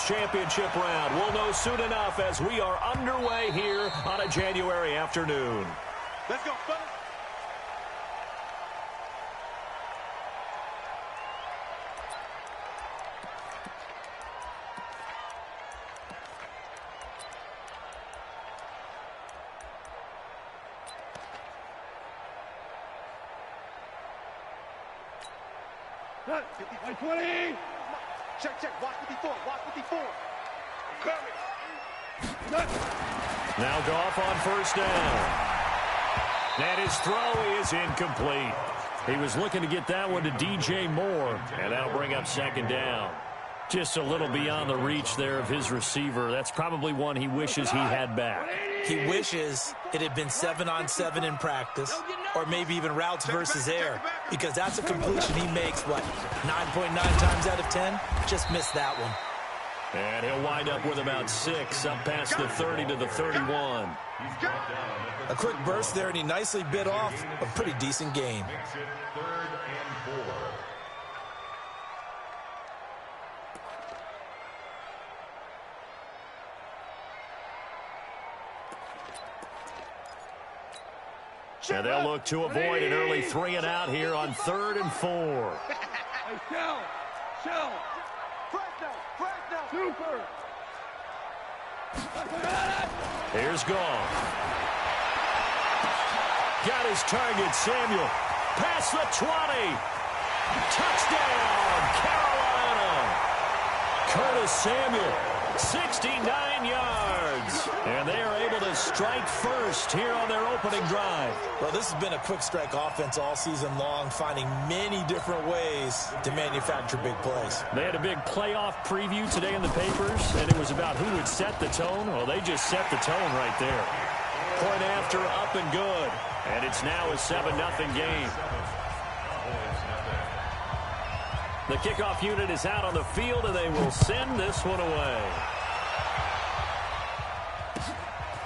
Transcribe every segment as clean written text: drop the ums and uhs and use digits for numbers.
championship round. We'll know soon enough as we are underway here on a January afternoon. Let's go, fellas. M20! Check. Watch 54. Watch 54. I'm coming. Now Goff on first down. And his throw is incomplete. He was looking to get that one to DJ Moore, and that'll bring up second down. Just a little beyond the reach there of his receiver. That's probably one he wishes he had back. He wishes it had been 7-on-7 in practice, or maybe even routes versus air, because that's a completion he makes, 9.9 times out of 10? Just missed that one. And he'll wind up with about 6, up past the 30 to the 31. A quick burst there, and he nicely bit off a pretty decent gain. And they'll look to avoid an early 3-and-out here on 3rd and 4. Hey, Shell. Super. Here's Goff. Got his target, Samuel. Past the 20. Touchdown, Carolina. Curtis Samuel, 69 yards. And they are able to strike first here on their opening drive. Well, this has been a quick strike offense all season long, finding many different ways to manufacture big plays. They had a big playoff preview today in the papers, and it was about who would set the tone. Well, they just set the tone right there. Point after, up and good. And it's now a 7-0 game. The kickoff unit is out on the field, and they will send this one away.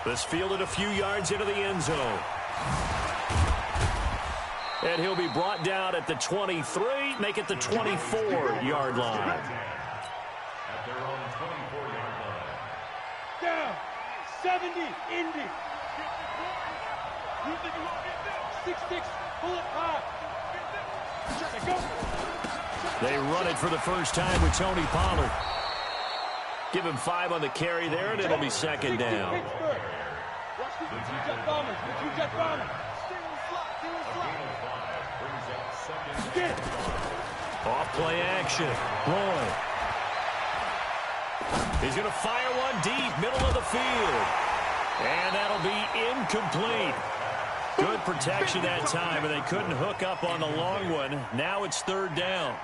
This fielded a few yards into the end zone. And he'll be brought down at the 23, make it the 24-yard line. At their own 24-yard line. Down. 70. Indy. You think you won't get that? 6-6. Pull it high. Go. They run it for the first time with Tony Pollard. Give him 5 on the carry there, and it'll be second down. Off play action. Roy. He's going to fire one deep, middle of the field. And that'll be incomplete. Good protection that time, and they couldn't hook up on the long one. Now it's 3rd down.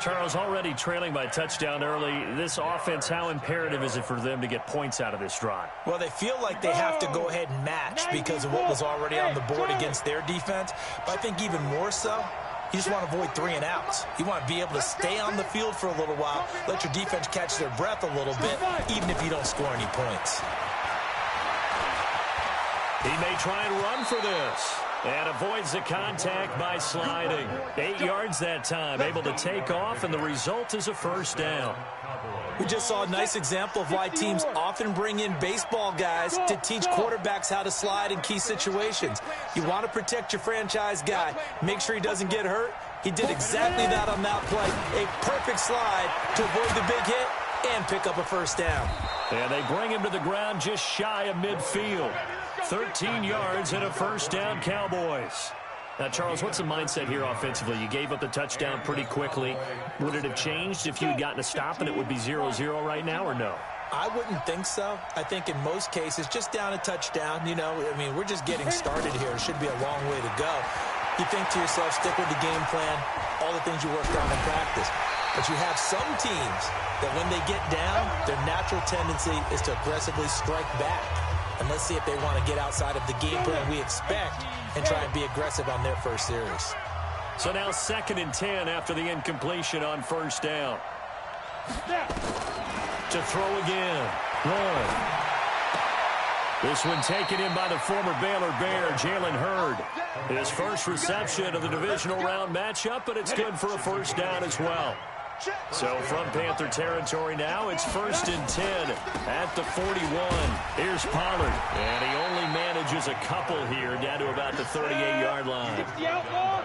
Charles, already trailing by touchdown early. This offense, how imperative is it for them to get points out of this drive? Well, they feel like they have to go ahead and match because of what was already on the board against their defense. But I think even more so, you just want to avoid 3-and-outs. You want to be able to stay on the field for a little while, let your defense catch their breath a little bit, even if you don't score any points. He may try and run for this. And avoids the contact by sliding. 8 yards that time, able to take off, and the result is a first down. We just saw a nice example of why teams often bring in baseball guys to teach quarterbacks how to slide in key situations. You want to protect your franchise guy. Make sure he doesn't get hurt. He did exactly that on that play. A perfect slide to avoid the big hit and pick up a first down. And they bring him to the ground just shy of midfield. 13 yards and a first down, Cowboys. Now, Charles, what's the mindset here offensively? You gave up the touchdown pretty quickly. Would it have changed if you had gotten a stop and it would be 0-0 right now, or no? I wouldn't think so. I think in most cases, just down a touchdown, we're just getting started here. It should be a long way to go. You think to yourself, stick with the game plan, all the things you worked on in practice. But you have some teams that when they get down, their natural tendency is to aggressively strike back. And let's see if they want to get outside of the game plan we expect and try and be aggressive on their first series. So now 2nd and 10 after the incompletion on first down. To throw again. Roy. This one taken in by the former Baylor Bear, Jalen Hurd. His first reception of the divisional round matchup, but it's good for a first down as well. So from Panther territory now, it's 1st and 10 at the 41. Here's Pollard, and he only manages a couple here down to about the 38-yard line. 60 outlaw.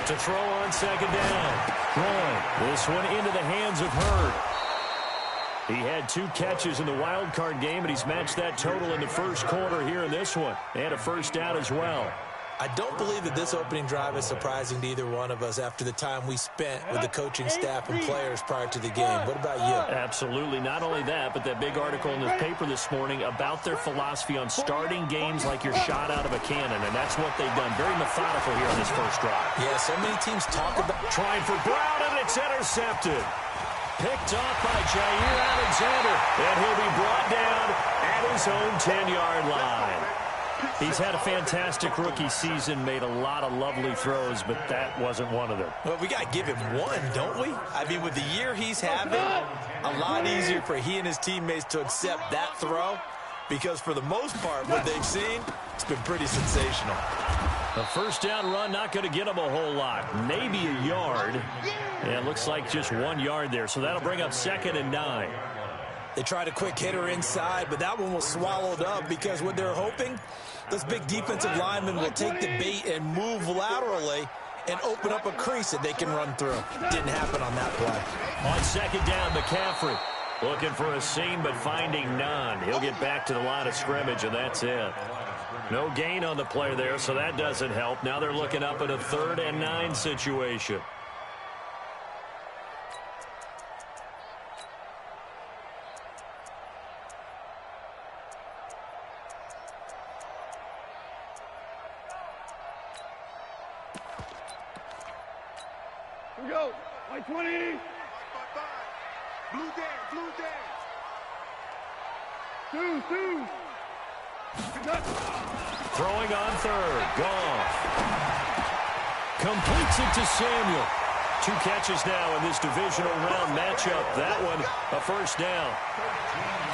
To throw on 2nd down. Throwing this one into the hands of Hurd. He had 2 catches in the wild card game, and he's matched that total in the first quarter here in this one. And a 1st down as well. I don't believe that this opening drive is surprising to either one of us after the time we spent with the coaching staff and players prior to the game. What about you? Absolutely. Not only that, but that big article in the paper this morning about their philosophy on starting games like you're shot out of a cannon, and that's what they've done. Very methodical here on this first drive. Yeah, so many teams talk about... Trying for Brown, and it's intercepted. Picked off by Jair Alexander, and he'll be brought down at his own 10-yard line. He's had a fantastic rookie season, made a lot of lovely throws, but that wasn't one of them. Well, we got to give him one, don't we? I mean, with the year he's having, a lot easier for he and his teammates to accept that throw because for the most part, what they've seen, it's been pretty sensational. A 1st down run, not going to get him a whole lot. Maybe a yard. And it looks like just 1 yard there, so that'll bring up 2nd and 9. They tried a quick hitter inside, but that one was swallowed up because what they're hoping, those big defensive linemen will take the bait and move laterally and open up a crease that they can run through. Didn't happen on that play. On 2nd down, McCaffrey looking for a seam but finding none. He'll get back to the line of scrimmage, and that's it. No gain on the play there, so that doesn't help. Now they're looking up at a 3rd and 9 situation. Here we go. M20. Blue down, blue down. Two. Throwing on 3rd. Goff completes it to Samuel. 2 catches now in this divisional round matchup. That one a 1st down.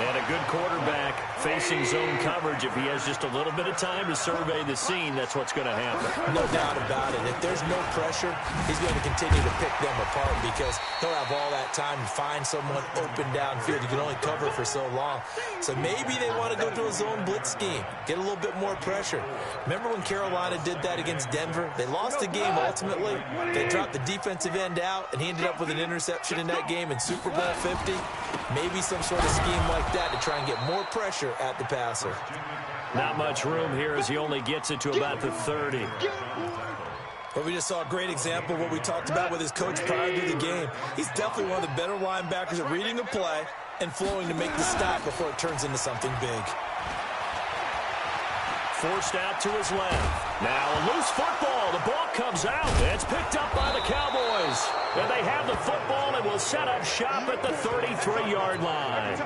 And a good quarterback facing zone coverage. If he has just a little bit of time to survey the scene, that's what's going to happen. No doubt about it. If there's no pressure, he's going to continue to pick them apart because he'll have all that time to find someone open downfield. You can only cover for so long. So maybe they want to go to a zone blitz scheme, get a little bit more pressure. Remember when Carolina did that against Denver? They lost the game ultimately. They dropped the defensive end out, and he ended up with an interception in that game in Super Bowl 50. Maybe some sort of scheme like that to try and get more pressure at the passer. Not much room here as he only gets it to about the 30. But we just saw a great example of what we talked about with his coach prior to the game. He's definitely one of the better linebackers at reading the play and flowing to make the stop before it turns into something big. Forced out to his left. Now a loose football. The ball comes out. It's picked up by the Cowboys. And they have the football and will set up shop at the 33-yard line.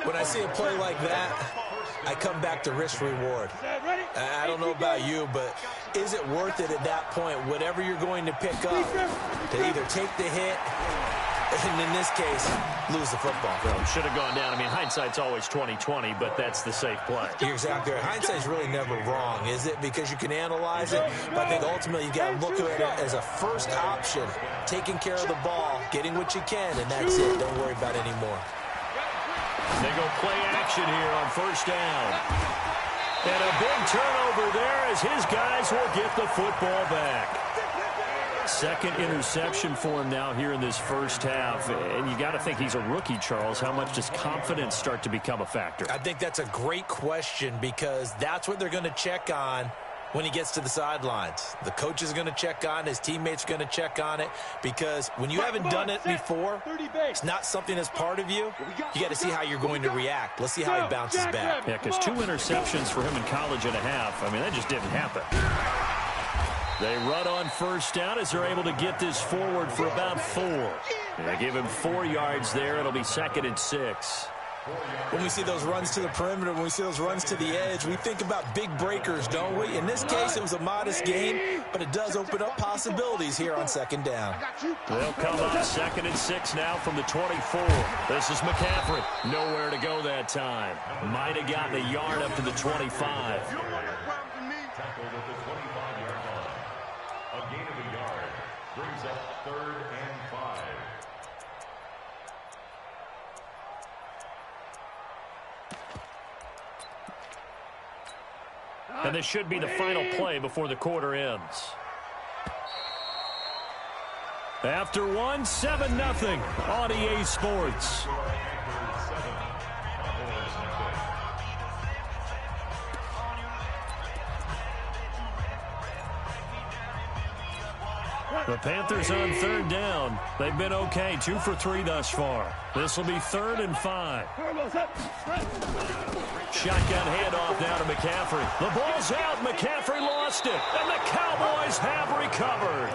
When I see a play like that, I come back to risk-reward. I don't know about you, but is it worth it at that point, whatever you're going to pick up, to either take the hit and, in this case, lose the football? Well, should have gone down. I mean, hindsight's always 20/20, but that's the safe play. You're exactly right. Hindsight's really never wrong, is it? Because you can analyze it, but I think ultimately you got to look at it as a first option, taking care of the ball, getting what you can, and that's it. Don't worry about it anymore. They go play action here on 1st down. And a big turnover there as his guys will get the football back. 2nd interception for him now here in this first half. And you got to think he's a rookie, Charles. How much does confidence start to become a factor? I think that's a great question because that's what they're going to check on when he gets to the sidelines. The coach is going to check on it. His teammates are going to check on it because when you haven't done it before, it's not something that's part of you. You got to see how you're going to react. Let's see how he bounces back. Yeah, because 2 interceptions for him in college and a half. I mean, that just didn't happen. They run on 1st down as they're able to get this forward for about 4. They give him 4 yards there. It'll be 2nd and 6. When we see those runs to the perimeter, when we see those runs to the edge, we think about big breakers, don't we? In this case, it was a modest gain, but it does open up possibilities here on 2nd down. They'll come on 2nd and 6 now from the 24. This is McCaffrey. Nowhere to go that time. Might have gotten a yard up to the 25. Brings up 3rd and 5. And this should be the final play before the quarter ends. After 7-0 on EA Sports. The Panthers on 3rd down. They've been okay, 2 for 3 thus far. This will be 3rd and 5. Shotgun handoff now to McCaffrey. The ball's out. McCaffrey lost it. And the Cowboys have recovered.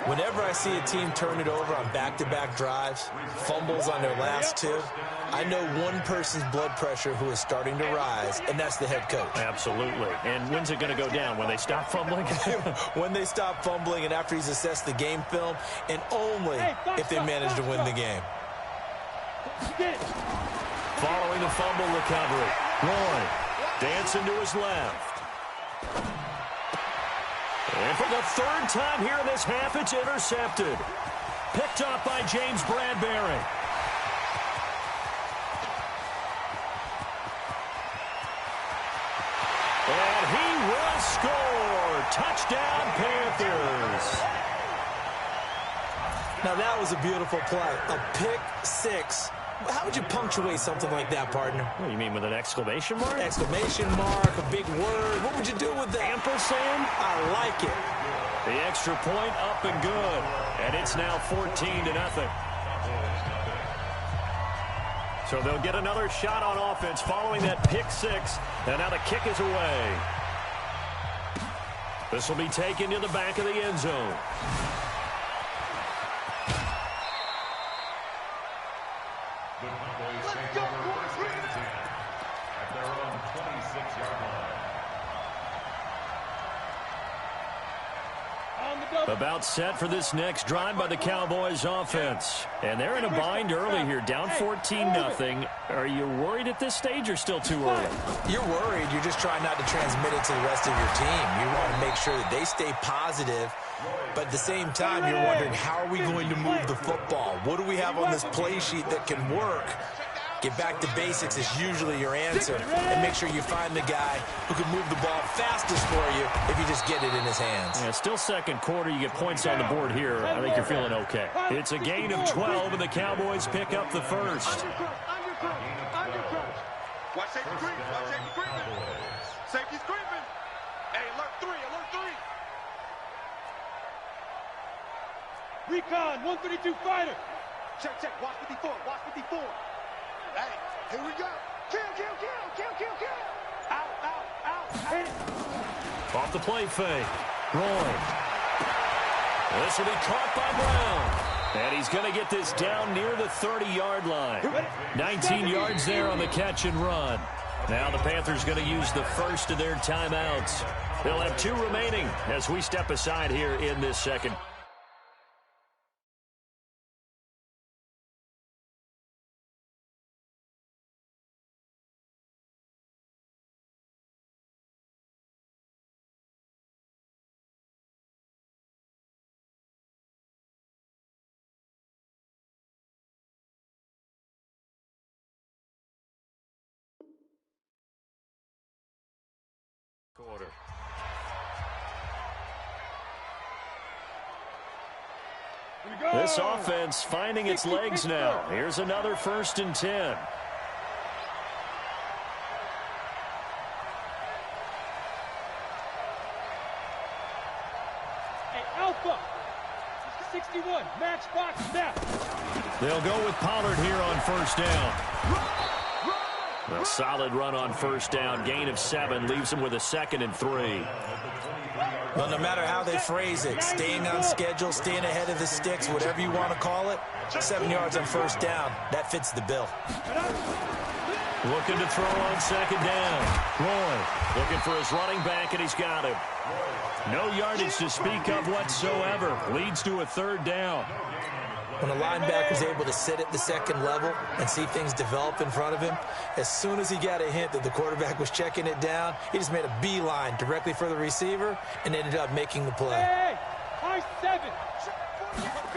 Whenever I see a team turn it over on back-to-back drives, fumbles on their last 2, I know one person's blood pressure who is starting to rise, and that's the head coach. Absolutely. And when's it going to go down? When they stop fumbling? When they stop fumbling and after he's assessed the game film, and only if they manage to win the game. Following the fumble recovery, Roy dancing to his left. And for the 3rd time here in this half, it's intercepted. Picked off by James Bradbury. And he will score. Touchdown, Panthers. Now that was a beautiful play. A pick 6. How would you punctuate something like that, partner? What do you mean, with an exclamation mark? Exclamation mark, a big word. What would you do with that? Ampersand? I like it. The extra point up and good. And it's now 14-0. So they'll get another shot on offense following that pick 6. And now the kick is away. This will be taken to the back of the end zone. The Cowboys take over 1st and 10 at their own 26-yard line. About set for this next drive by the Cowboys offense. And they're in a bind early here, down 14-0. Are you worried at this stage or still too early? You're worried. You're just trying not to transmit it to the rest of your team. You want to make sure that they stay positive. But at the same time, you're wondering, how are we going to move the football? What do we have on this play sheet that can work? Get back to basics is usually your answer. And make sure you find the guy who can move the ball fastest for you if you just get it in his hands. Yeah, still second quarter. You get points on the board here. I think you're feeling okay. It's a gain of 12, and the Cowboys pick up the first. Watch safety creeping. Watch safety creeping. Safety's creeping. Hey, alert 3. Alert 3. Recon, 132 fighter. Check. Watch 54. Watch 54. Hey, here we go. Kill. Out. Off the play fake. Roy. This will be caught by Brown. And he's going to get this down near the 30-yard line. 19 yards there on the catch and run. Now the Panthers going to use the first of their timeouts. They'll have 2 remaining as we step aside here in this second. Quarter. This offense finding its legs now. Here's another 1st and 10. Hey, Alpha. 61, matchbox snap. They'll go with Pollard here on 1st down. A solid run on 1st down. Gain of 7 leaves them with a 2nd and 3. Well, no matter how they phrase it, staying on schedule, staying ahead of the sticks, whatever you want to call it, 7 yards on 1st down, that fits the bill. Looking to throw on 2nd down. Roy looking for his running back, and he's got him. No yardage to speak of whatsoever. Leads to a 3rd down. When a linebacker is able to sit at the 2nd level and see things develop in front of him, as soon as he got a hint that the quarterback was checking it down, he just made a beeline directly for the receiver and ended up making the play. Hey, high 7.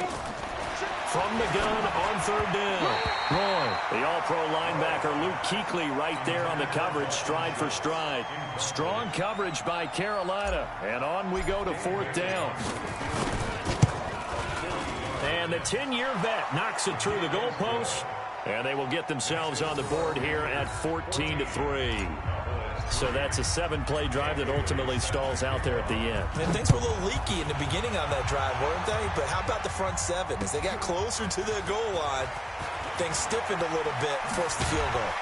From the gun on third down. Roy, the all-pro linebacker Luke Kuechly right there on the coverage, stride for stride. Strong coverage by Carolina. And on we go to fourth down. And the 10-year vet knocks it through the goalpost. And they will get themselves on the board here at 14-3. So that's a 7-play drive that ultimately stalls out there at the end. And things were a little leaky in the beginning on that drive, weren't they? But how about the front seven? As they got closer to the goal line, things stiffened a little bit and forced the field goal.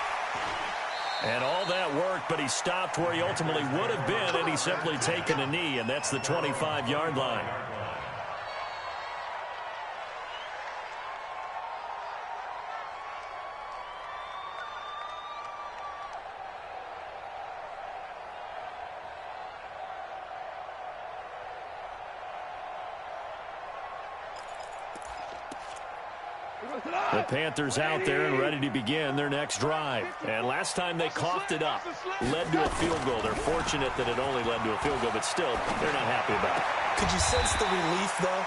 And all that worked, but he stopped where he ultimately would have been, and he's simply taken a knee, and that's the 25-yard line. The Panthers out there and ready to begin their next drive. And last time they coughed it up, led to a field goal. They're fortunate that it only led to a field goal, but still, they're not happy about it. Could you sense the relief, though,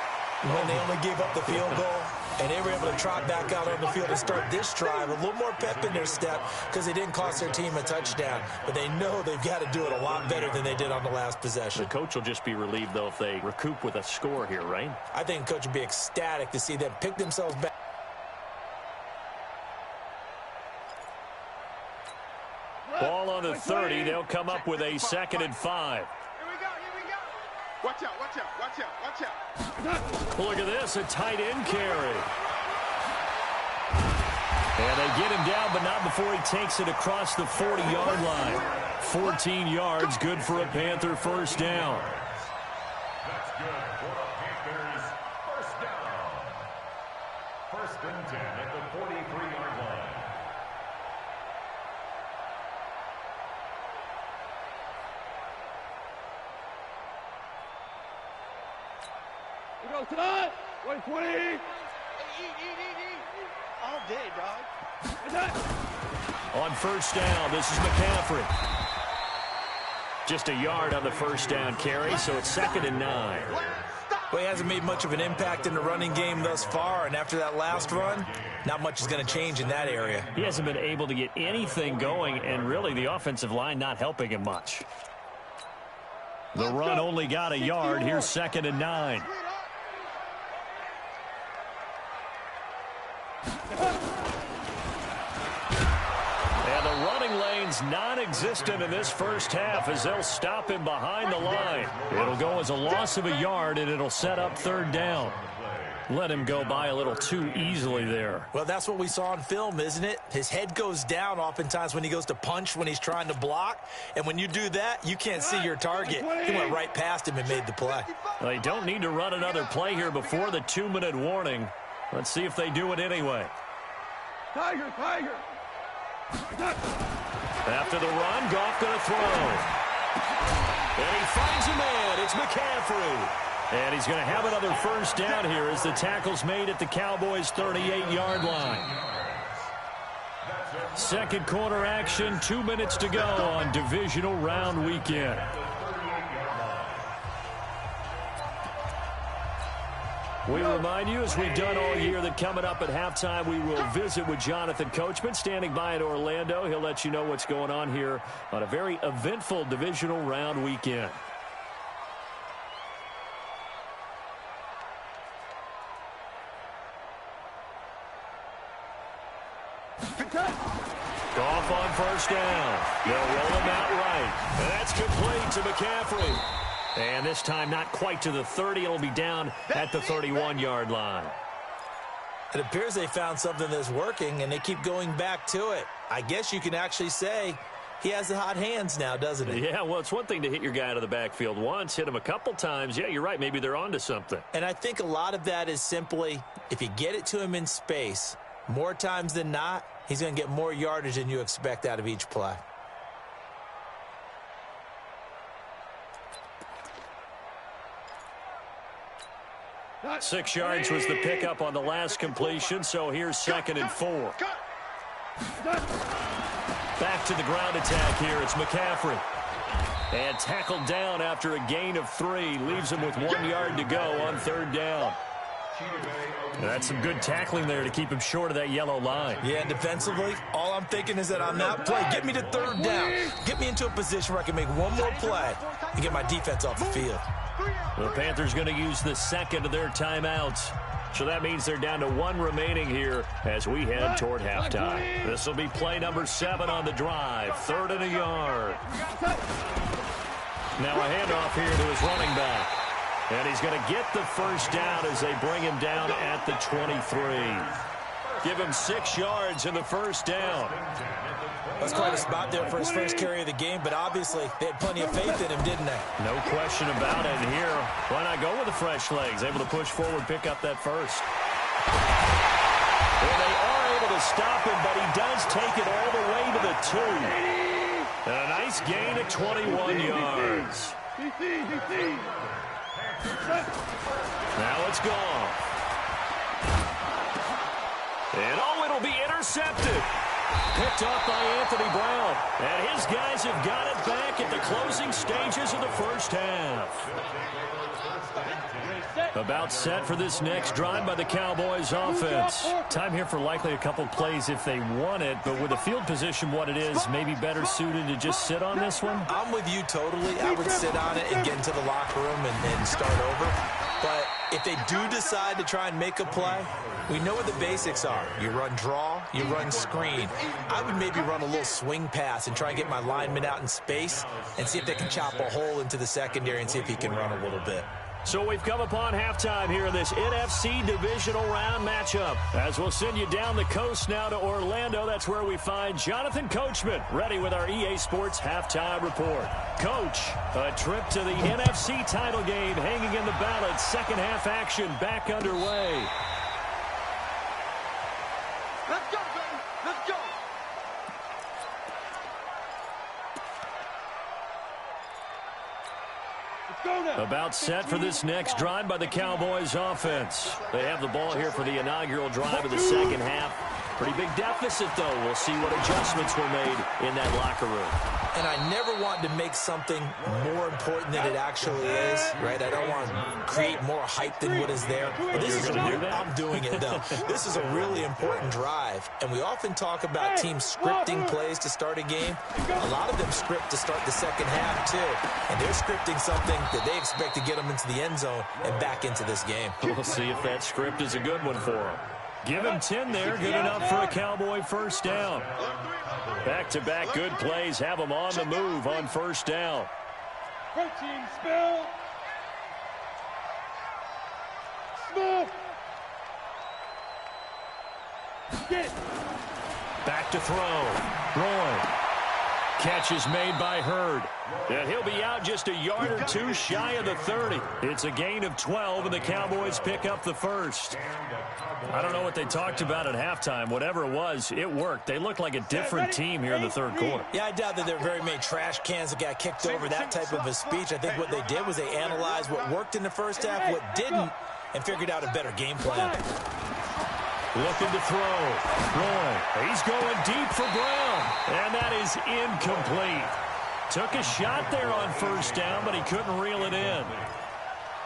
when they only gave up the field goal and they were able to trot back out on the field and start this drive? A little more pep in their step because they didn't cost their team a touchdown. But they know they've got to do it a lot better than they did on the last possession. The coach will just be relieved, though, if they recoup with a score here, right? I think the coach would be ecstatic to see them pick themselves back. Ball on the 30. They'll come up with a 2nd and 5. Here we go, here we go. Watch out, watch out, watch out, watch out. Look at this, a tight end carry. And they get him down, but not before he takes it across the 40-yard line. 14 yards, good for a Panther first down. That's good for the Panthers. First down. 1st and 10 at the 43-yard line. Go tonight. 120. Eat. All day, dog. On first down, this is McCaffrey. Just a yard on the first down carry, so it's 2nd and 9. Well, he hasn't made much of an impact in the running game thus far, and after that last run, not much is going to change in that area. He hasn't been able to get anything going, and really the offensive line not helping him much. The run only got a yard. Here's 2nd and 9. And the running lane's non-existent in this first half as they'll stop him behind the line. It'll go as a loss of a yard, and it'll set up 3rd down. Let him go by a little too easily there. Well, that's what we saw on film, isn't it? His head goes down oftentimes when he goes to punch when he's trying to block. And when you do that, you can't see your target. He went right past him and made the play. They don't need to run another play here before the 2-minute warning. Let's see if they do it anyway. Tiger. After the run, Goff going to throw. And he finds a man. It's McCaffrey. And he's going to have another first down here as the tackle's made at the Cowboys' 38-yard line. 2nd quarter action, 2 minutes to go on Divisional Round Weekend. We remind you, as we've done all year, that coming up at halftime, we will visit with Jonathan Coachman, standing by in Orlando. He'll let you know what's going on here on a very eventful Divisional Round Weekend. Goff on first down. They'll roll him out right. And that's complete to McCaffrey. And this time not quite to the 30. It'll be down at the 31-yard line. It appears they found something that's working, and they keep going back to it. I guess you can actually say he has the hot hands now, doesn't he? Yeah, well, it's one thing to hit your guy out of the backfield once, hit him a couple times. Yeah, you're right. Maybe they're onto something. And I think a lot of that is simply if you get it to him in space, more times than not, he's going to get more yardage than you expect out of each play. Not 6 yards was the pickup on the last completion, so here's 2nd and 4. Back to the ground attack here. It's McCaffrey. And tackled down after a gain of 3. Leaves him with 1 yard to go on 3rd down. That's some good tackling there to keep him short of that yellow line. Yeah, and defensively, all I'm thinking is that on that play, get me to third down. Get me into a position where I can make one more play and get my defense off the field. The Panthers going to use the second of their timeouts. So that means they're down to one remaining here as we head toward halftime. This will be play number 7 on the drive. 3rd and a yard. Now a handoff here to his running back. And he's going to get the first down as they bring him down at the 23. Give him 6 yards in the first down. That's quite a spot there for his first carry of the game, but obviously they had plenty of faith in him, didn't they? No question about it. And here, why not go with the fresh legs? Able to push forward, pick up that first. Well, they are able to stop him, but he does take it all the way to the 2. And a nice gain of 21 yards. Now it's gone. And it'll be intercepted. Picked off by Anthony Brown. And his guys have got it back at the closing stages of the first half. About set for this next drive by the Cowboys offense. Time here for likely a couple plays if they want it, but with the field position what it is, maybe better suited to just sit on this one? I'm with you totally. I would sit on it and get into the locker room and start over. But if they do decide to try and make a play, we know what the basics are. You run draw, you run screen. I would maybe run a little swing pass and try and get my lineman out in space and see if they can chop a hole into the secondary and see if he can run a little bit. So we've come upon halftime here in this NFC Divisional round matchup. As we'll send you down the coast now to Orlando, that's where we find Jonathan Coachman ready with our EA Sports halftime report. Coach, a trip to the NFC title game hanging in the balance. Second half action back underway. Let's go, baby. Let's go. About set for this next drive by the Cowboys offense. They have the ball here for the inaugural drive of the second half. Pretty big deficit, though. We'll see what adjustments were made in that locker room. And I never want to make something more important than it actually is, right? I don't want to create more hype than what is there. But this is I'm doing it, though. This is a really important drive. And we often talk about teams scripting plays to start a game. A lot of them script to start the second half, too. And they're scripting something that they expect to get them into the end zone and back into this game. We'll see if that script is a good one for them. Give him 10 there. Good enough for a Cowboy first down. Back-to-back good plays have them on the move on first down. Protein spill. Smith. Get. Back to throw. Roy. Catch is made by Hurd. And he'll be out just a yard or two shy of the 30. It's a gain of 12, and the Cowboys pick up the first. I don't know what they talked about at halftime. Whatever it was, it worked. They looked like a different team here in the third quarter. Yeah, I doubt that there are very many trash cans that got kicked over, that type of a speech. I think what they did was they analyzed what worked in the first half, what didn't, and figured out a better game plan. Looking to throw. Roy, he's going deep for Brown. And that is incomplete. Took a shot there on first down, but he couldn't reel it in.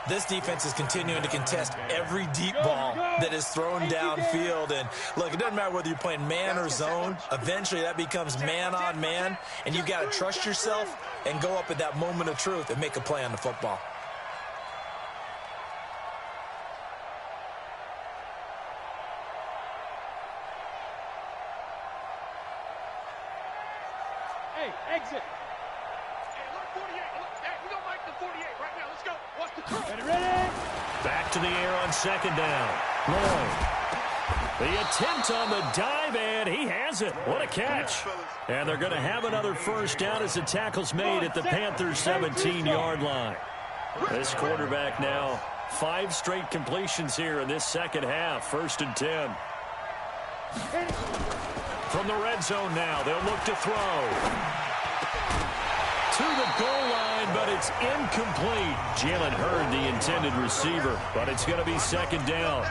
This defense is continuing to contest every deep ball that is thrown downfield. And, look, it doesn't matter whether you're playing man or zone. Eventually, that becomes man on man. And you've got to trust yourself and go up at that moment of truth and make a play on the football. Exit. Hey, look, 48. Hey, we don't like the 48 right now. Let's go. Watch the curve. Ready? Back to the air on second down. Roy. The attempt on the dive, and he has it. What a catch. And they're going to have another first down as the tackle's made at the Panthers' 17-yard line. This quarterback now, 5 straight completions here in this second half. 1st and 10. From the red zone now, they'll look to throw. To the goal line, but it's incomplete. Jalen Hurd, the intended receiver, but it's going to be second down.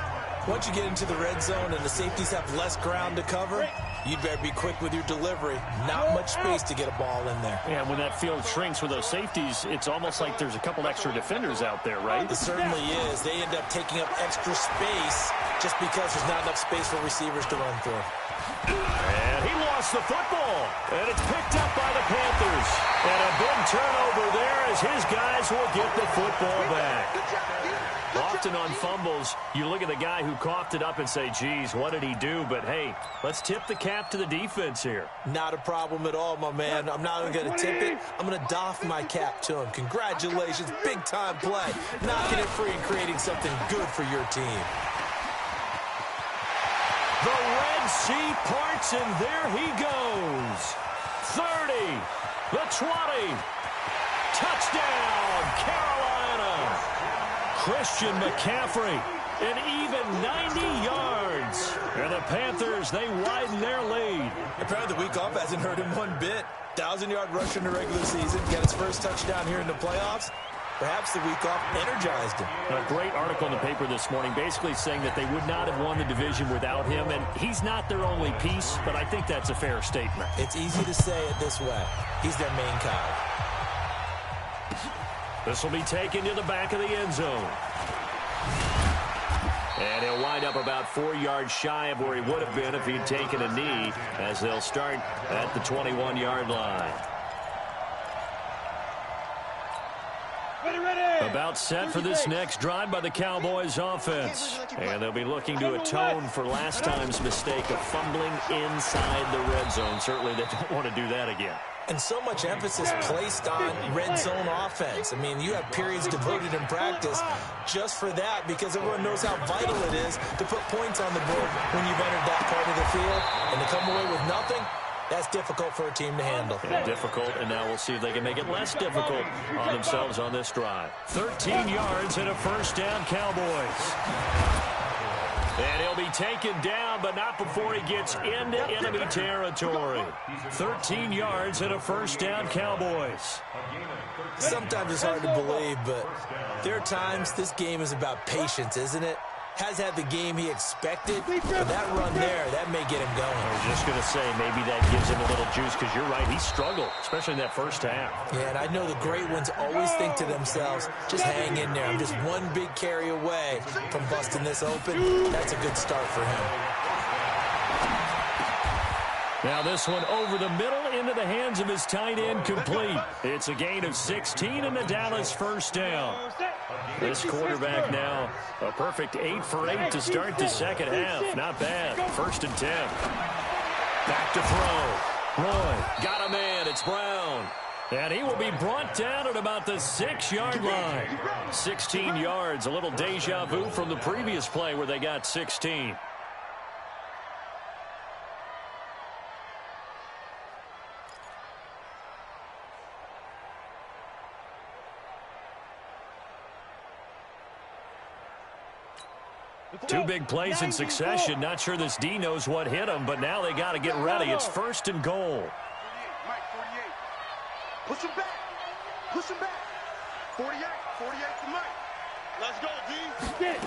Once you get into the red zone and the safeties have less ground to cover, you better be quick with your delivery. Not much space to get a ball in there. Yeah, when that field shrinks with those safeties, it's almost like there's a couple extra defenders out there, right? It certainly is. They end up taking up extra space just because there's not enough space for receivers to run through. And he lost the football. And it's picked up by the Panthers. And a big turnover there as his guys will get the football back. Often on fumbles, you look at the guy who coughed it up and say, geez, what did he do? But, hey, let's tip the cap to the defense here. Not a problem at all, my man. I'm not even going to tip it. I'm going to doff my cap to him. Congratulations. Big-time play. Knocking it free and creating something good for your team. The Red Sea parts, and there he goes. 30, the 20. Touchdown, Carolina. Christian McCaffrey, an even 90 yards. And the Panthers, they widen their lead. Apparently the week off hasn't hurt him one bit. 1,000-yard rusher in the regular season. Got his first touchdown here in the playoffs. Perhaps the week off energized him. A great article in the paper this morning basically saying that they would not have won the division without him. And he's not their only piece, but I think that's a fair statement. It's easy to say it this way. He's their main cog. This will be taken to the back of the end zone. And he'll wind up about 4 yards shy of where he would have been if he'd taken a knee, as they'll start at the 21-yard line. About set for this next drive by the Cowboys offense. And they'll be looking to atone for last time's mistake of fumbling inside the red zone. Certainly they don't want to do that again. And so much emphasis placed on red zone offense. I mean, you have periods devoted in practice just for that because everyone knows how vital it is to put points on the board when you've entered that part of the field. And to come away with nothing, that's difficult for a team to handle. Yeah, difficult, and now we'll see if they can make it less difficult on themselves on this drive. 13 yards and a first down, Cowboys. And he'll be taken down, but not before he gets into enemy territory. 13 yards and a first down, Cowboys. Sometimes it's hard to believe, but there are times this game is about patience, isn't it? Has had the game he expected, but that run there, that may get him going. I was just going to say, maybe that gives him a little juice, because you're right, he struggled, especially in that first half. Yeah, and I know the great ones always think to themselves, just hang in there. I'm just one big carry away from busting this open. That's a good start for him. Now this one over the middle into the hands of his tight end, complete. It's a gain of 16 and the Dallas first down. This quarterback now a perfect 8 for 8 to start the second half. Not bad. 1st and 10. Back to throw. Roy got a man. It's Brown. And he will be brought down at about the 6-yard line. 16 yards. A little deja vu from the previous play where they got 16. Two big plays in succession. Not sure this D knows what hit him, but now they got to get ready. It's 1st and goal. Mike, 48. Push him back. Push him back. 48. 48 to Mike. Let's go, D. Get.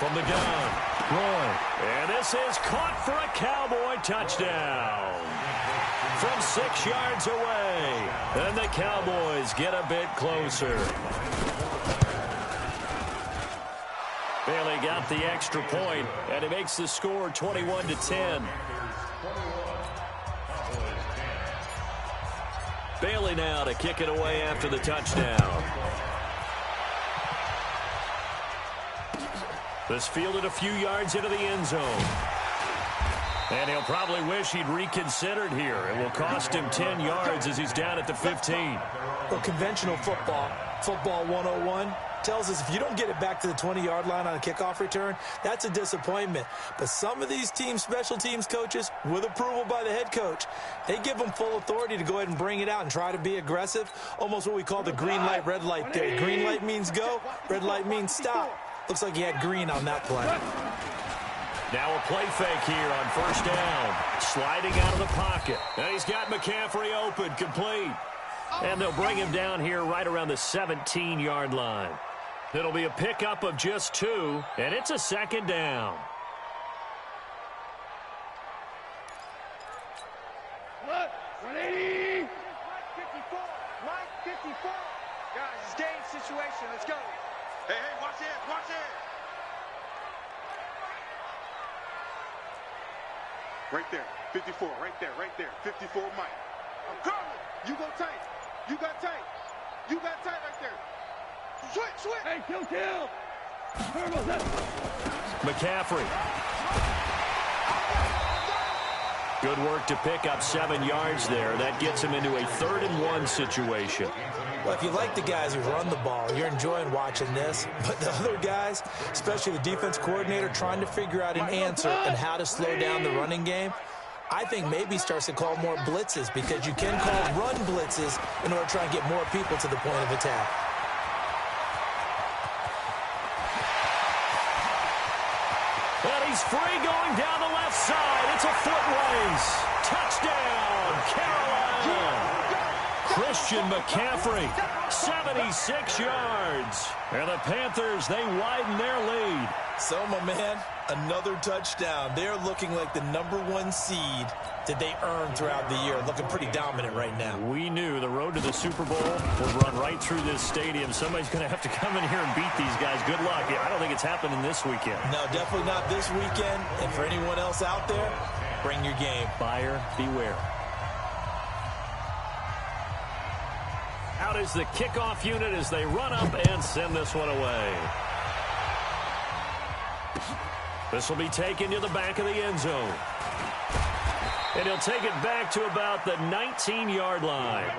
From the gun, Roy. And this is caught for a Cowboy touchdown. From 6 yards away. And the Cowboys get a bit closer. Bailey got the extra point, and it makes the score 21-10. Bailey now to kick it away after the touchdown. This fielded a few yards into the end zone. And he'll probably wish he'd reconsidered here. It will cost him 10 yards as he's down at the 15. Well, conventional football 101, tells us if you don't get it back to the 20-yard line on a kickoff return, that's a disappointment. But some of these teams, special teams coaches, with approval by the head coach, they give them full authority to go ahead and bring it out and try to be aggressive, almost what we call the green light, red light theory. Green light means go, red light means stop. Looks like he had green on that play. Now a play fake here on 1st down. Sliding out of the pocket. And he's got McCaffrey open, complete. And they'll bring him down here right around the 17-yard line. It'll be a pickup of just 2, and it's a second down. Look, 180. Mike 54. Guys, it's game situation. Let's go. Hey, watch it, watch it. Right there, 54, right there, 54, Mike. I'm coming. You go tight. You got tight. You got tight right there. Switch. Hey, kill. Turbo's up. McCaffrey. Good work to pick up 7 yards there. That gets him into a 3rd-and-1 situation. Well, if you like the guys who run the ball, you're enjoying watching this. But the other guys, especially the defense coordinator, trying to figure out an answer and how to slow down the running game, I think maybe starts to call more blitzes, because you can call run blitzes in order to try and get more people to the point of attack. And he's free going down the left side. It's a foot race. Touchdown, Carolina. Christian McCaffrey, 76 yards. And the Panthers, they widen their lead. So, my man, another touchdown. They're looking like the #1 seed that they earned throughout the year. Looking pretty dominant right now. We knew the road to the Super Bowl would run right through this stadium. Somebody's going to have to come in here and beat these guys. Good luck. I don't think it's happening this weekend. No, definitely not this weekend. And for anyone else out there, bring your game. Buyer beware. Out is the kickoff unit as they run up and send this one away. This will be taken to the back of the end zone. And he'll take it back to about the 19-yard line.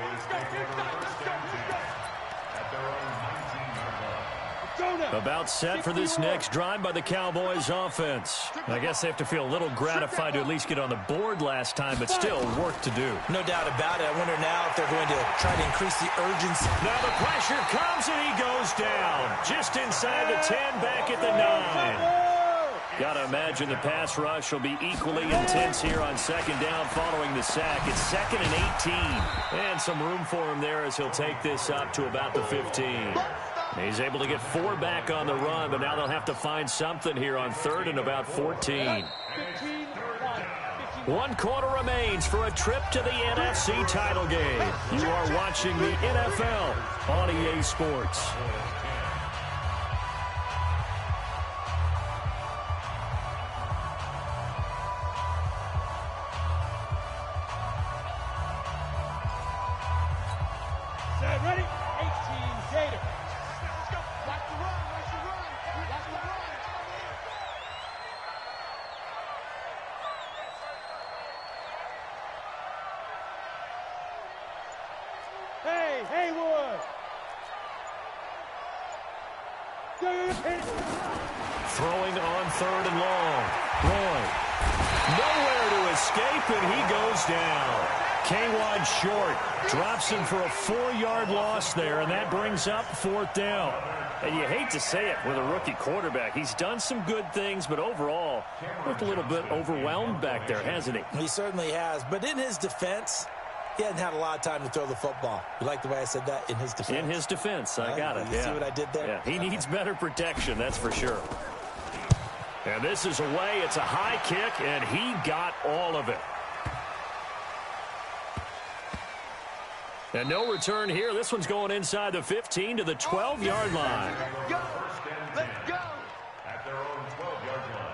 About set for this next drive by the Cowboys offense. I guess they have to feel a little gratified to at least get on the board last time, but still work to do. No doubt about it. I wonder now if they're going to try to increase the urgency. Now the pressure comes and he goes down. Just inside the 10, back at the 9. Got to imagine the pass rush will be equally intense here on 2nd down following the sack. It's 2nd and 18. And some room for him there as he'll take this up to about the 15. He's able to get 4 back on the run, but now they'll have to find something here on 3rd and about 14. 1 quarter remains for a trip to the NFC title game. You are watching the NFL on EA Sports. Ready? 18 Gator. Hey, Haywood! Throwing on 3rd and long. Roy. Nowhere to escape, and he goes down. K-Wad short. Drops him for a 4-yard loss there, and that brings up 4th down. And you hate to say it with a rookie quarterback. He's done some good things, but overall, looked a little bit overwhelmed back there, hasn't he? He certainly has. But in his defense, he hasn't had a lot of time to throw the football. You like the way I said that? In his defense? In his defense. I got it. You see what I did there? Yeah, he needs better protection, that's for sure. And this is away. It's a high kick, and he got all of it. And no return here. This one's going inside the 15 to the 12-yard line. Go. Let's go. At their own 12-yard line.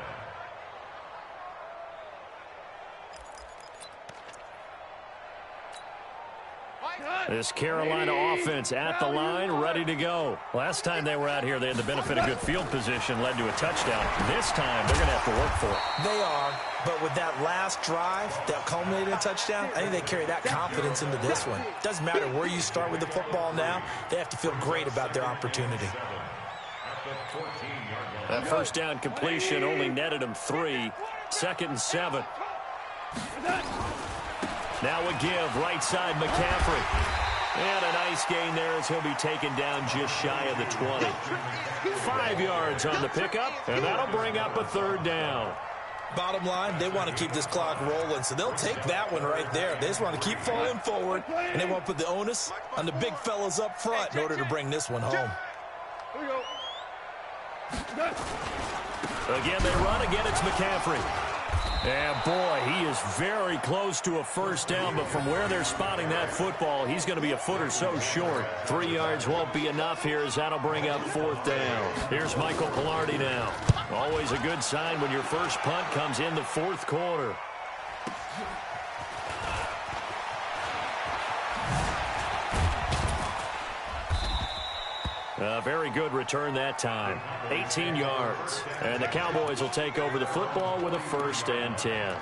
This Carolina offense at the line, ready to go. Last time they were out here, they had the benefit of good field position, led to a touchdown. This time, they're going to have to work for it. They are, but with that last drive that culminated in a touchdown, I think they carry that confidence into this one. Doesn't matter where you start with the football now, they have to feel great about their opportunity. That first down completion only netted him 3. 2nd and 7. Now a give, right side McCaffrey. And a nice gain there as he'll be taken down just shy of the 20. 5 yards on the pickup, and that'll bring up a 3rd down. Bottom line, they want to keep this clock rolling, so they'll take that one right there. They just want to keep falling forward, and they want to put the onus on the big fellas up front in order to bring this one home. Here we go. Again, they run. Again, it's McCaffrey. And, boy, he is very close to a first down, but from where they're spotting that football, he's going to be a foot or so short. 3 yards won't be enough here as that'll bring up fourth down. Here's Michael Pilardi now. Always a good sign when your first punt comes in the fourth quarter. A very good return that time. 18 yards. And the Cowboys will take over the football with a 1st and 10.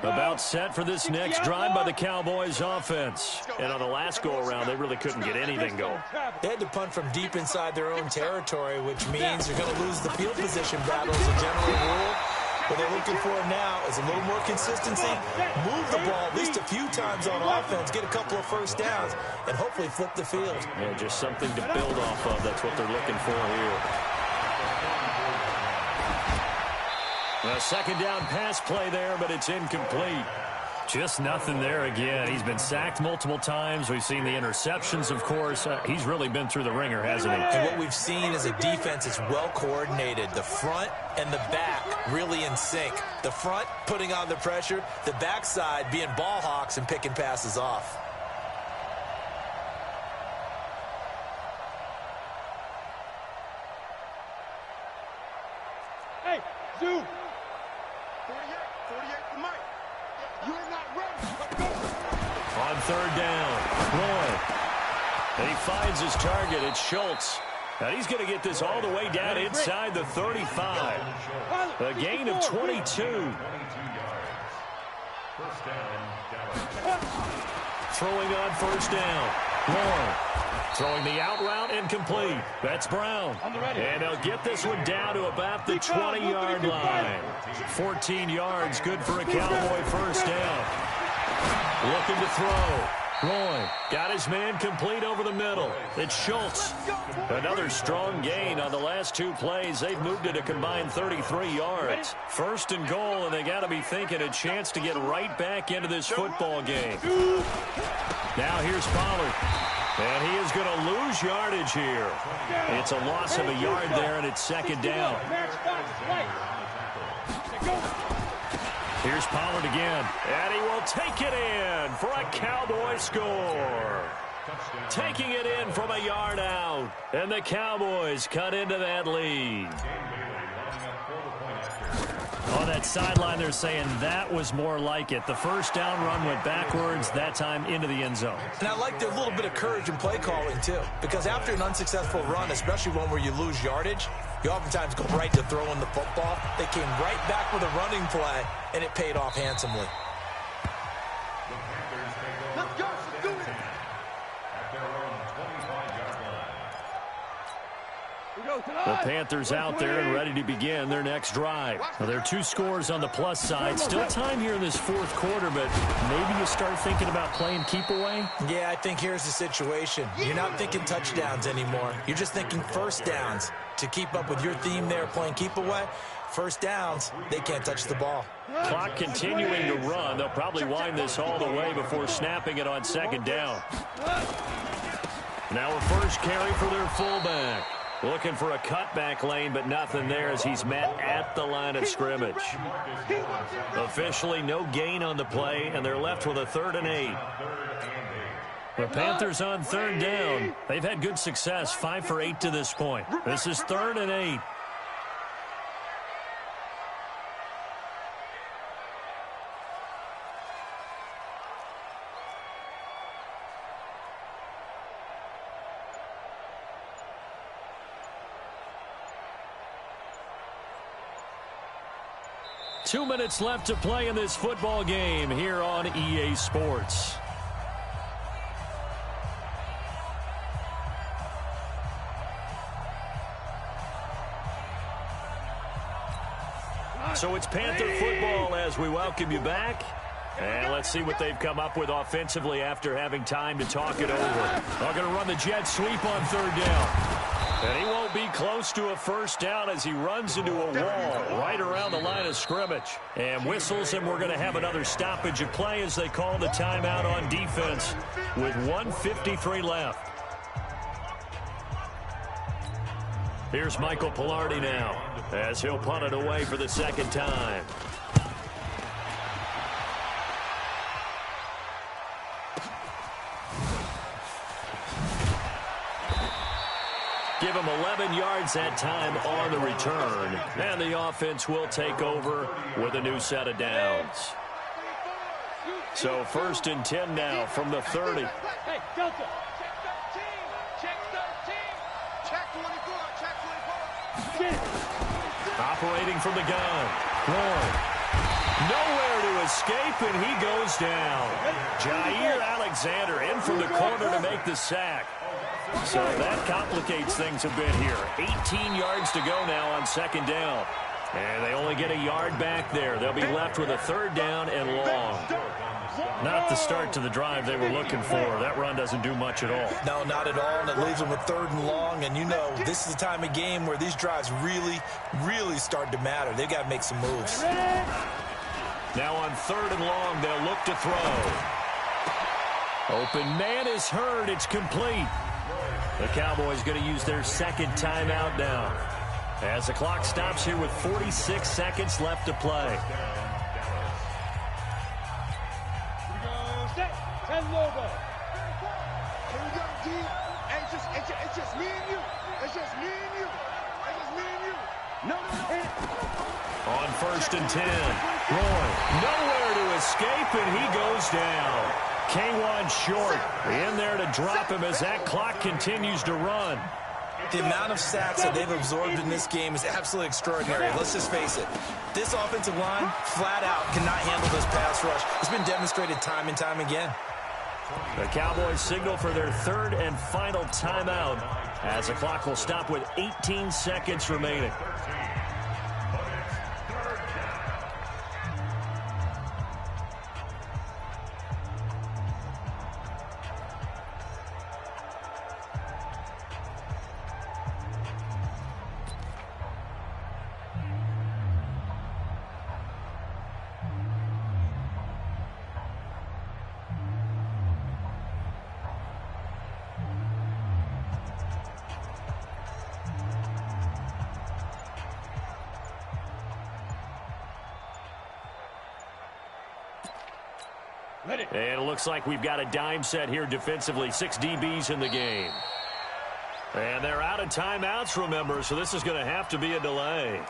About set for this next drive by the Cowboys offense. And on the last go-around, they really couldn't get anything going. They had to punt from deep inside their own territory, which means they're going to lose the field position battle as a general rule. What they're looking for now is a little more consistency, move the ball at least a few times on offense, get a couple of first downs, and hopefully flip the field. Yeah, just something to build off of. That's what they're looking for here. A second down pass play there, but it's incomplete. Just nothing there again. He's been sacked multiple times. We've seen the interceptions, of course. He's really been through the ringer, hasn't he? And what we've seen is a defense that's well coordinated. The front and the back really in sync. The front putting on the pressure, the backside being ball hawks and picking passes off. Hey, Zoo! 48 for Mike. You're not ready. On third down, Roy. And he finds his target. It's Schultz. And he's going to get this all the way down inside the 35. A gain of 22. 22 yards. First down, Dallas. Throwing on first down, Roy. Throwing the out route, incomplete. That's Brown. And they'll get this one down to about the 20-yard line. 14 yards, good for a Cowboy first down. Looking to throw. Roy got his man complete over the middle. It's Schultz. Another strong gain on the last 2 plays. They've moved it a combined 33 yards. First and goal, and they got to be thinking a chance to get right back into this football game. Now here's Pollard. And he is going to lose yardage here. It's a loss of a yard there, and it's second down. Here's Pollard again. And he will take it in for a Cowboy score. Taking it in from a yard out. And the Cowboys cut into that lead. On that sideline, they're saying that was more like it. The first down run went backwards, that time into the end zone. And I like their little bit of courage in play calling, too. Because after an unsuccessful run, especially one where you lose yardage, you oftentimes go right to throwing the football. They came right back with a running play, and it paid off handsomely. Let's go. Let's do it. At their own 25-yard line. The Panthers out there and ready to begin their next drive. Now, there are 2 scores on the plus side. Still time here in this fourth quarter, but maybe you start thinking about playing keep away? Yeah, I think here's the situation. You're not thinking touchdowns anymore. You're just thinking first downs. To keep up with your theme there, playing keep away, first downs, they can't touch the ball. Clock continuing to run. They'll probably wind this all the way before snapping it on second down. Now a first carry for their fullback. Looking for a cutback lane, but nothing there as he's met at the line of scrimmage. Officially no gain on the play, and they're left with a 3rd and 8. The Panthers on third down. They've had good success, 5 for 8 to this point. This is 3rd and 8. Two minutes left to play in this football game here on EA Sports. So it's Panther football as we welcome you back. And let's see what they've come up with offensively after having time to talk it over. They're going to run the jet sweep on third down. And he won't be close to a first down as he runs into a wall right around the line of scrimmage. And whistles, and we're going to have another stoppage of play as they call the timeout on defense with 1:53 left. Here's Michael Pilardi now as he'll punt it away for the second time. Give him 11 yards that time on the return. And the offense will take over with a new set of downs. So 1st and 10 now from the 30. Hey, Delta. Check 13. Check 13. Check 24. Check 24. Get it. Operating from the gun. Floyd. Nowhere to escape, and he goes down. Jair Alexander in from the corner to make the sack. So that complicates things a bit here. 18 yards to go now on 2nd down. And they only get a yard back there. They'll be left with a 3rd down and long. Not the start to the drive they were looking for. That run doesn't do much at all. No, not at all, and it leaves them with 3rd and long. And, you know, this is the time of game where these drives really, really start to matter. They've got to make some moves. Now on 3rd and long, they'll look to throw. Open man is heard. It's complete. The Cowboys going to use their 2nd timeout now as the clock stops here with 46 seconds left to play. Set. 10 logo. Here we go, G. Hey, it's just me and you. It's just me and you. It's just me and you. No. On 1st and 10. Roy, nowhere to escape, and he goes down. K1 short in there to drop him as that clock continues to run. The amount of sacks that they've absorbed in this game is absolutely extraordinary. Let's just face it. This offensive line, flat out, cannot handle this pass rush. It's been demonstrated time and time again. The Cowboys signal for their 3rd and final timeout as the clock will stop with 18 seconds remaining. And it looks like we've got a dime set here defensively. 6 DBs in the game. And they're out of timeouts, remember, so this is going to have to be a delay.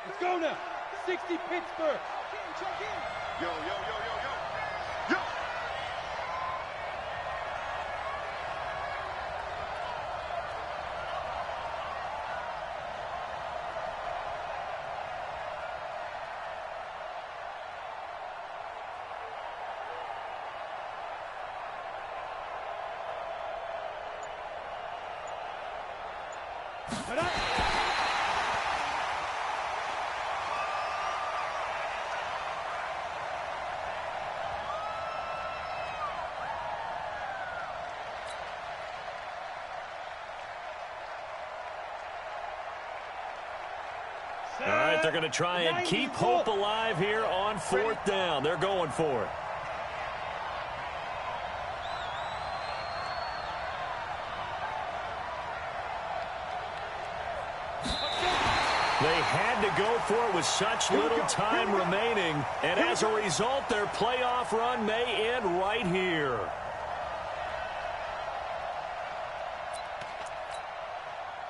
Let's go now. 60 Pittsburgh. Yo. All right, they're going to try and keep hope alive here on 4th down. They're going for it. They had to go for it with such little time remaining, and as a result, their playoff run may end right here.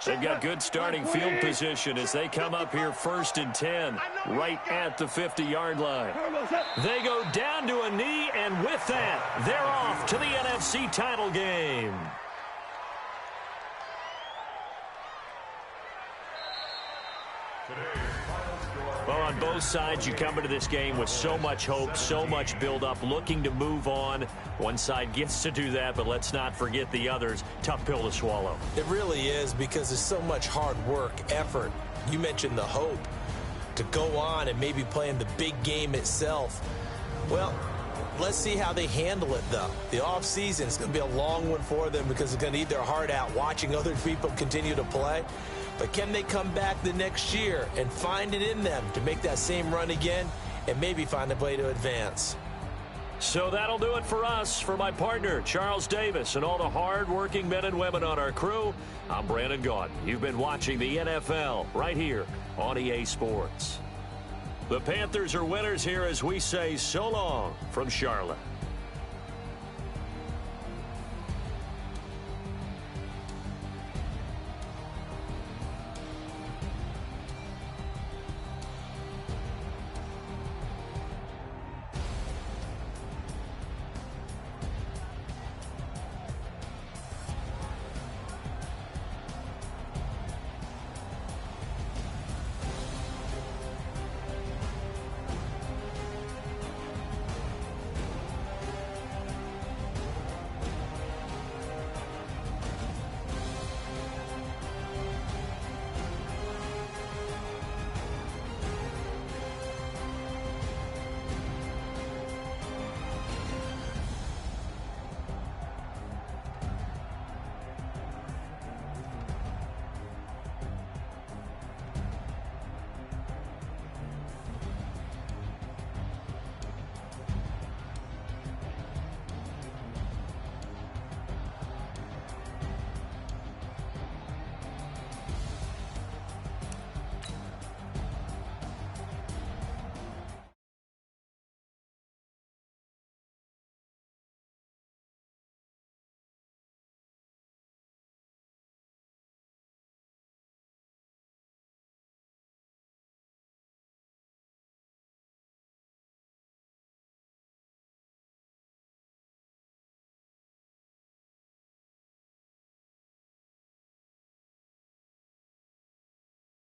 They've got good starting field position as they come up here 1st and 10, right at the 50-yard line. They go down to a knee, and with that, they're off to the NFC title game. Well, on both sides, you come into this game with so much hope, so much build-up, looking to move on. One side gets to do that, but let's not forget the others. Tough pill to swallow. It really is, because there's so much hard work, effort. You mentioned the hope to go on and maybe play in the big game itself. Well, Let's see how they handle it, though. The offseason is going to be a long one for them because it's going to eat their heart out watching other people continue to play. But can they come back the next year and find it in them to make that same run again and maybe find a way to advance? So that'll do it for us. For my partner, Charles Davis, and all the hard-working men and women on our crew, I'm Brandon Gaudin. You've been watching the NFL right here on EA Sports. The Panthers are winners here as we say so long from Charlotte.